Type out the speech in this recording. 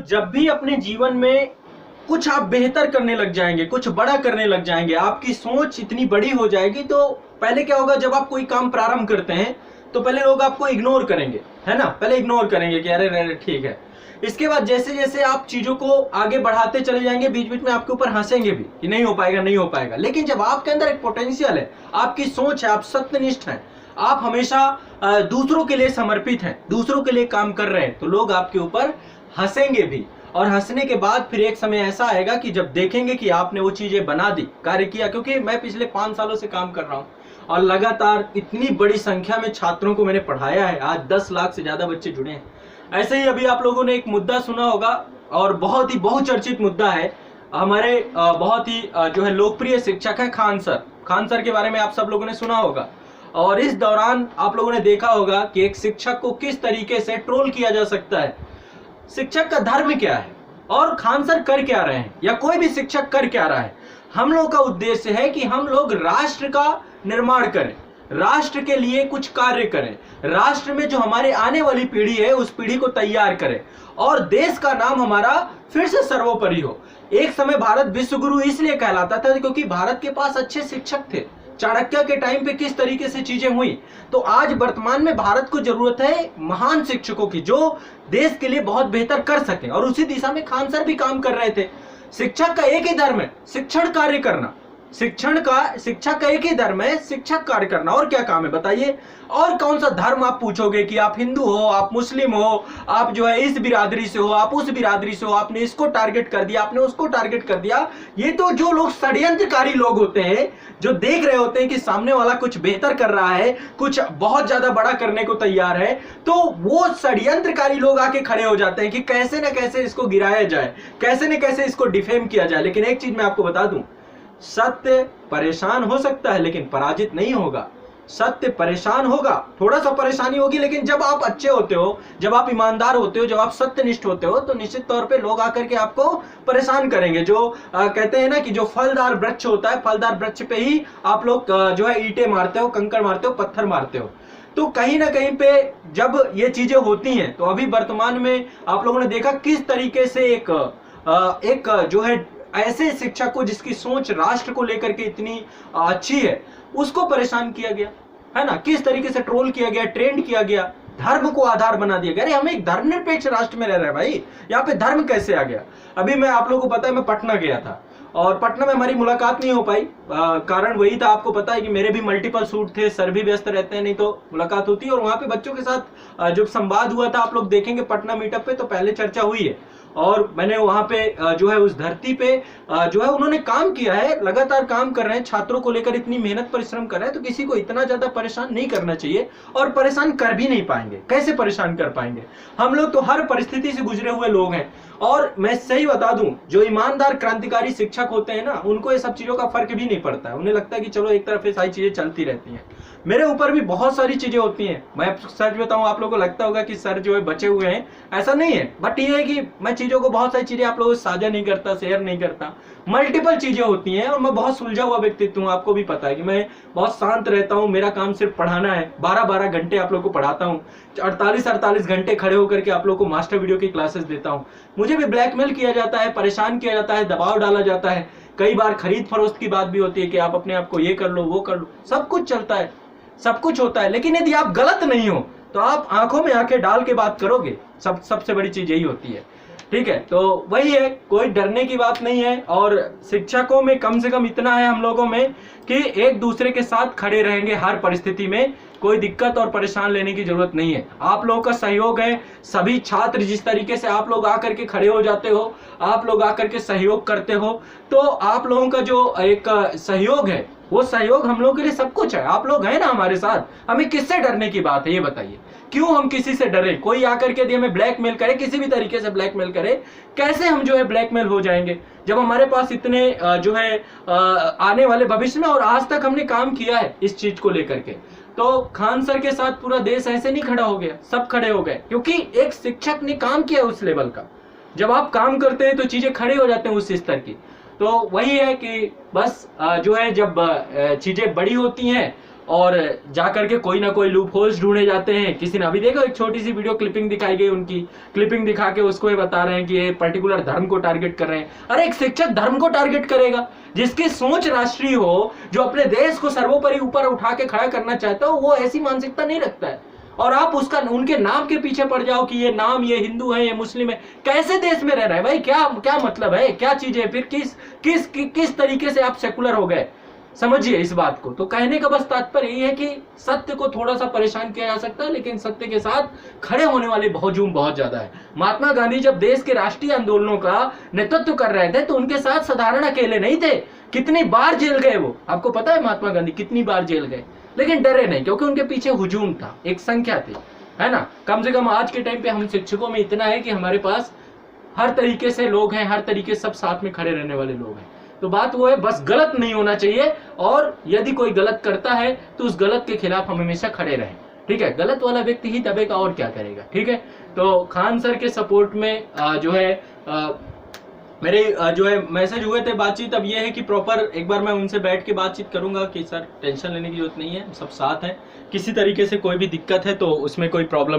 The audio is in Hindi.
जब भी अपने जीवन में कुछ आप बेहतर करने लग जाएंगे, कुछ बड़ा करने लग जाएंगे, आपकी सोच इतनी बड़ी हो जाएगी, तो पहले क्या होगा, जब आप कोई काम प्रारंभ करते हैं तो पहले लोग आपको इग्नोर करेंगे, है ना, पहले इग्नोर करेंगे कि अरे अरे ठीक है। इसके बाद जैसे जैसे आप चीजों को आगे बढ़ाते चले जाएंगे, बीच बीच में आपके ऊपर हंसेंगे भी कि नहीं हो पाएगा, नहीं हो पाएगा। लेकिन जब आपके अंदर एक पोटेंशियल है, आपकी सोच है, आप सत्यनिष्ठ हैं, आप हमेशा दूसरों के लिए समर्पित हैं, दूसरों के लिए काम कर रहे हैं, तो लोग आपके ऊपर हंसेंगे भी। और हंसने के बाद फिर एक समय ऐसा आएगा कि जब देखेंगे कि आपने वो चीजें बना दी, कार्य किया। क्योंकि मैं पिछले 5 सालों से काम कर रहा हूँ और लगातार इतनी बड़ी संख्या में छात्रों को मैंने पढ़ाया है, आज 10 लाख से ज्यादा बच्चे जुड़े हैं। ऐसे ही अभी आप लोगों ने एक मुद्दा सुना होगा और बहुत ही बहुचर्चित मुद्दा है, हमारे बहुत ही जो है लोकप्रिय शिक्षक है खान सर। खान सर के बारे में आप सब लोगों ने सुना होगा और इस दौरान आप लोगों ने देखा होगा कि एक शिक्षक को किस तरीके से ट्रोल किया जा सकता है। शिक्षक का धर्म क्या है और खान सर कर क्या रहे हैं, या कोई भी शिक्षक कर क्या रहा है। हम लोग का उद्देश्य है कि हम लोग राष्ट्र का निर्माण करें, राष्ट्र के लिए कुछ कार्य करें, राष्ट्र में जो हमारे आने वाली पीढ़ी है उस पीढ़ी को तैयार करें और देश का नाम हमारा फिर से सर्वोपरि हो। एक समय भारत विश्व गुरु इसलिए कहलाता था क्योंकि भारत के पास अच्छे शिक्षक थे। चाणक्य के टाइम पे किस तरीके से चीजें हुई, तो आज वर्तमान में भारत को जरूरत है महान शिक्षकों की जो देश के लिए बहुत बेहतर कर सकें, और उसी दिशा में खान सर भी काम कर रहे थे। शिक्षक का एक ही धर्म है, शिक्षण कार्य करना। शिक्षक का एक ही धर्म है, शिक्षक कार्य करना। और क्या काम है बताइए? और कौन सा धर्म आप पूछोगे कि आप हिंदू हो, आप मुस्लिम हो, आप जो है इस बिरादरी से हो, आप उस बिरादरी से हो, आपने इसको टारगेट कर दिया, आपने उसको टारगेट कर दिया। ये तो जो लोग षड्यंत्रकारी लोग होते हैं, जो देख रहे होते हैं कि सामने वाला कुछ बेहतर कर रहा है, कुछ बहुत ज्यादा बड़ा करने को तैयार है, तो वो षड्यंत्रकारी लोग आके खड़े हो जाते हैं कि कैसे न कैसे इसको गिराया जाए, कैसे न कैसे इसको डिफेम किया जाए। लेकिन एक चीज मैं आपको बता दूं, सत्य परेशान हो सकता है लेकिन पराजित नहीं होगा। सत्य परेशान होगा, थोड़ा सा परेशानी होगी, लेकिन जब आप अच्छे होते हो, जब आप ईमानदार होते हो, जब आप सत्यनिष्ठ होते हो, तो निश्चित तौर पे लोग आकर के आपको परेशान करेंगे। जो कहते हैं ना कि जो फलदार वृक्ष होता है, फलदार वृक्ष पे ही आप लोग जो है ईंटें मारते हो, कंकड़ मारते हो, पत्थर मारते हो। तो कहीं ना कहीं पे जब ये चीजें होती हैं, तो अभी वर्तमान में आप लोगों ने देखा किस तरीके से एक जो है ऐसे शिक्षक को जिसकी सोच राष्ट्र को लेकर के इतनी अच्छी है, उसको परेशान किया गया, है ना, किस तरीके से ट्रोल किया गया, ट्रेंड किया गया, धर्म को आधार बना दिया गया। अरे हम एक धर्मनिरपेक्ष राष्ट्र में रह रहे हैं भाई, यहाँ पे धर्म कैसे आ गया? अभी मैं आप लोगों को पता है मैं पटना गया था और पटना में हमारी मुलाकात नहीं हो पाई। कारण वही था, आपको पता है कि मेरे भी मल्टीपल शूट थे, सर भी व्यस्त रहते हैं, नहीं तो मुलाकात होती। और वहां पे बच्चों के साथ जब संवाद हुआ था, आप लोग देखेंगे पटना मीटअप पे, तो पहले चर्चा हुई है। और मैंने वहां पे जो है उस धरती पे जो है उन्होंने काम किया है, लगातार काम कर रहे हैं, छात्रों को लेकर इतनी मेहनत परिश्रम कर रहे हैं, तो किसी को इतना ज्यादा परेशान नहीं करना चाहिए और परेशान कर भी नहीं पाएंगे। कैसे परेशान कर पाएंगे? हम लोग तो हर परिस्थिति से गुजरे हुए लोग हैं। और मैं सही बता दूं, जो ईमानदार क्रांतिकारी शिक्षक होते हैं ना, उनको ये सब चीजों का फर्क भी नहीं पड़ता है। उन्हें लगता है कि चलो एक तरफ ये सारी चीजें चलती रहती हैं। मेरे ऊपर भी बहुत सारी चीजें होती हैं। मैं सच बताऊं, आप लोगों को लगता होगा कि सर जो है बचे हुए हैं, ऐसा नहीं है। बट ये है कि मैं चीजों को, बहुत सारी चीजें आप लोगों से साझा नहीं करता, शेयर नहीं करता। मल्टीपल चीजें होती हैं और मैं बहुत सुलझा हुआ व्यक्तित्व हूँ। आपको भी पता है कि मैं बहुत शांत रहता हूँ। मेरा काम सिर्फ पढ़ाना है। 12-12 घंटे आप लोग को पढ़ाता हूँ, 48-48 घंटे खड़े होकर के आप लोग को मास्टर वीडियो की क्लासेस देता हूँ। मुझे भी ब्लैकमेल किया जाता है, परेशान किया जाता है, दबाव डाला जाता है। कई बार खरीद फरोख्त की बात भी होती है कि आप अपने आप को ये कर लो, वो कर लो। सब कुछ चलता है, सब कुछ होता है, लेकिन यदि आप गलत नहीं हो तो आप आंखों में आंखें डाल के बात करोगे। सबसे बड़ी चीज यही होती है। ठीक है, तो वही है, कोई डरने की बात नहीं है। और शिक्षकों में कम से कम इतना है हम लोगों में कि एक दूसरे के साथ खड़े रहेंगे हर परिस्थिति में। कोई दिक्कत और परेशान लेने की जरूरत नहीं है। आप लोगों का सहयोग है। सभी छात्र जिस तरीके से आप लोग आकर के खड़े हो जाते हो, आप लोग आकर के सहयोग करते हो, तो आप लोगों का जो एक सहयोग है, वो सहयोग हम लोगों के लिए सब कुछ है। आप लोग हैं ना हमारे साथ, हमें किससे डरने की बात है ये बताइए? क्यों हम किसी से डरे? कोई आकर के यदि हमें ब्लैकमेल करे, किसी भी तरीके से ब्लैकमेल करे, कैसे हम जो है ब्लैकमेल हो जाएंगे जब हमारे पास इतने जो है आने वाले भविष्य में, और आज तक हमने काम किया है इस चीज को लेकर के। तो खान सर के साथ पूरा देश ऐसे नहीं खड़ा हो गया, सब खड़े हो गए, क्योंकि एक शिक्षक ने काम किया उस लेवल का। जब आप काम करते हैं तो चीजें खड़े हो जाते हैं उस स्तर की। तो वही है कि बस जो है जब चीजें बड़ी होती हैं और जा करके कोई ना कोई लूप होल्स ढूंढे जाते हैं। किसी ने अभी देखो एक छोटी सी वीडियो क्लिपिंग दिखाई गई, उनकी क्लिपिंग दिखा के उसको ये बता रहे हैं कि ये पर्टिकुलर धर्म को टारगेट कर रहे हैं। अरे एक शिक्षक धर्म को टारगेट करेगा? जिसकी सोच राष्ट्रीय हो, जो अपने देश को सर्वोपरि ऊपर उठा के खड़ा करना चाहता हो, वो ऐसी मानसिकता नहीं रखता है। और आप उसका उनके नाम के पीछे पड़ जाओ कि ये नाम, ये हिंदू है, ये मुस्लिम है। कैसे देश में रह रहा है भाई? क्या मतलब है? क्या चीज है फिर? किस तरीके से आप सेकुलर हो गए? समझिए इस बात को। तो कहने का बस तात्पर्य यही है कि सत्य को थोड़ा सा परेशान किया जा सकता है, लेकिन सत्य के साथ खड़े होने वाले बहुजूम बहुत ज्यादा है। महात्मा गांधी जब देश के राष्ट्रीय आंदोलनों का नेतृत्व कर रहे थे तो उनके साथ साधारण अकेले नहीं थे। कितनी बार जेल गए वो, आपको पता है? महात्मा गांधी कितनी बार जेल गए, लेकिन डरे नहीं, क्योंकि उनके पीछे हुजूम था, एक संख्या थी, है ना। कम से कम आज के टाइम पे हम शिक्षकों में इतना है कि हमारे पास हर तरीके से लोग हैं, हर तरीके से सब साथ में खड़े रहने वाले लोग हैं। तो बात वो है, बस गलत नहीं होना चाहिए, और यदि कोई गलत करता है तो उस गलत के खिलाफ हम हमेशा खड़े रहें, ठीक है। गलत वाला व्यक्ति ही दबेगा और क्या करेगा, ठीक है। तो खान सर के सपोर्ट में जो है मेरे जो है मैसेज हुए थे, बातचीत अब ये है कि प्रॉपर एक बार मैं उनसे बैठ के बातचीत करूंगा कि सर टेंशन लेने की जरूरत नहीं है, सब साथ हैं, किसी तरीके से कोई भी दिक्कत है तो उसमें कोई प्रॉब्लम